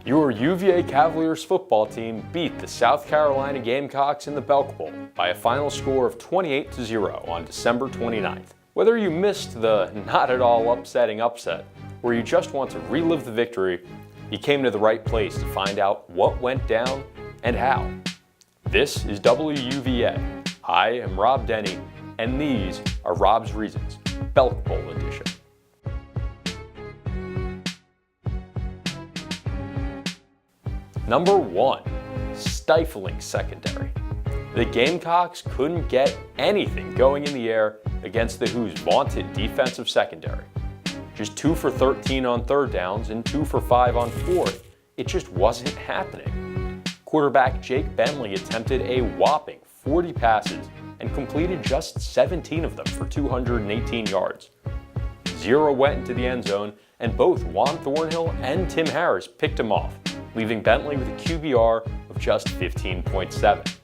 Your UVA Cavaliers football team beat the South Carolina Gamecocks in the Belk Bowl by a final score of 28-0 on December 29th. Whether you missed the not at all upsetting upset, or you just want to relive the victory, you came to the right place to find out what went down and how. This is WUVA. I am Robb Dehney, and these are Robb's Reasons, Belk Bowl edition. Number 1, stifling secondary. The Gamecocks couldn't get anything going in the air against the Who's vaunted defensive secondary. Just 2 for 13 on third downs and 2 for 5 on fourth. It just wasn't happening. Quarterback Jake Bentley attempted a whopping 40 passes and completed just 17 of them for 218 yards. 0 went into the end zone, and both Juan Thornhill and Tim Harris picked him off, leaving Bentley with a QBR of just 15.7.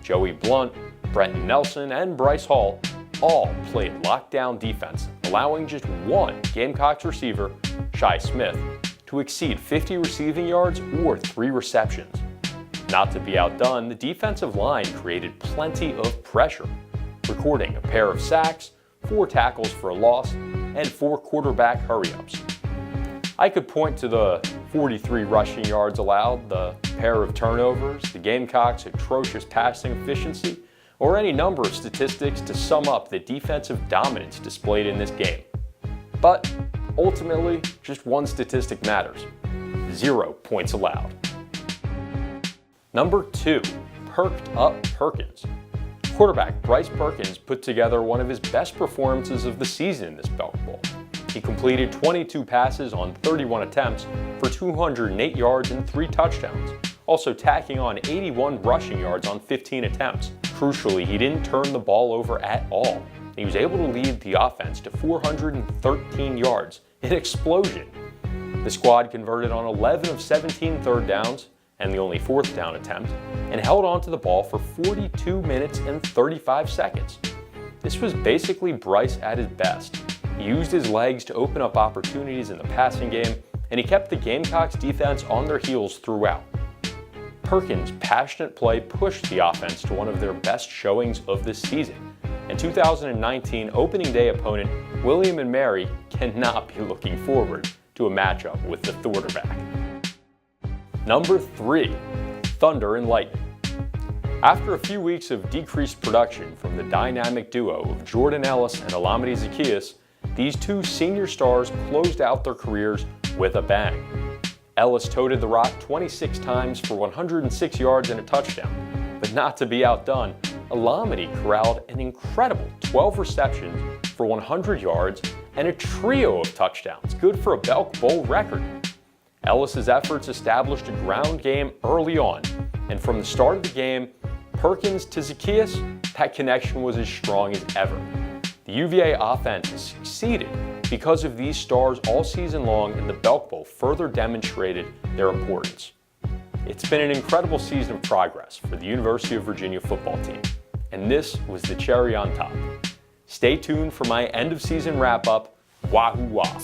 Joey Blunt, Brenton Nelson, and Bryce Hall all played lockdown defense, allowing just one Gamecocks receiver, Shi Smith, to exceed 50 receiving yards or 3 receptions. Not to be outdone, the defensive line created plenty of pressure, recording a pair of sacks, 4 tackles for a loss, and 4 quarterback hurry-ups. I could point to the 43 rushing yards allowed, the pair of turnovers, the Gamecocks' atrocious passing efficiency, or any number of statistics to sum up the defensive dominance displayed in this game. But ultimately, just one statistic matters: 0 points allowed. Number 2, perked up Perkins. Quarterback Bryce Perkins put together one of his best performances of the season in this Belk Bowl. He completed 22 passes on 31 attempts for 208 yards and 3 touchdowns, also tacking on 81 rushing yards on 15 attempts. Crucially, he didn't turn the ball over at all. He was able to lead the offense to 413 yards, an explosion. The squad converted on 11 of 17 third downs and the only 4th down attempt, and held onto the ball for 42 minutes and 35 seconds. This was basically Bryce at his best. He used his legs to open up opportunities in the passing game, and he kept the Gamecocks defense on their heels throughout. Perkins' passionate play pushed the offense to one of their best showings of this season, and 2019 opening day opponent William & Mary cannot be looking forward to a matchup with the quarterback. Number 3, thunder and lightning. After a few weeks of decreased production from the dynamic duo of Jordan Ellis and Olamide Zaccheaus, these two senior stars closed out their careers with a bang. Ellis toted the rock 26 times for 106 yards and a touchdown, but not to be outdone, Olamide corralled an incredible 12 receptions for 100 yards and a trio of touchdowns, good for a Belk Bowl record. Ellis's efforts established a ground game early on, and from the start of the game, Perkins to Zaccheaus, that connection was as strong as ever. The UVA offense has succeeded because of these stars all season long, and the Belk Bowl further demonstrated their importance. It's been an incredible season of progress for the University of Virginia football team, and this was the cherry on top. Stay tuned for my end of season wrap-up. Wahoo wah!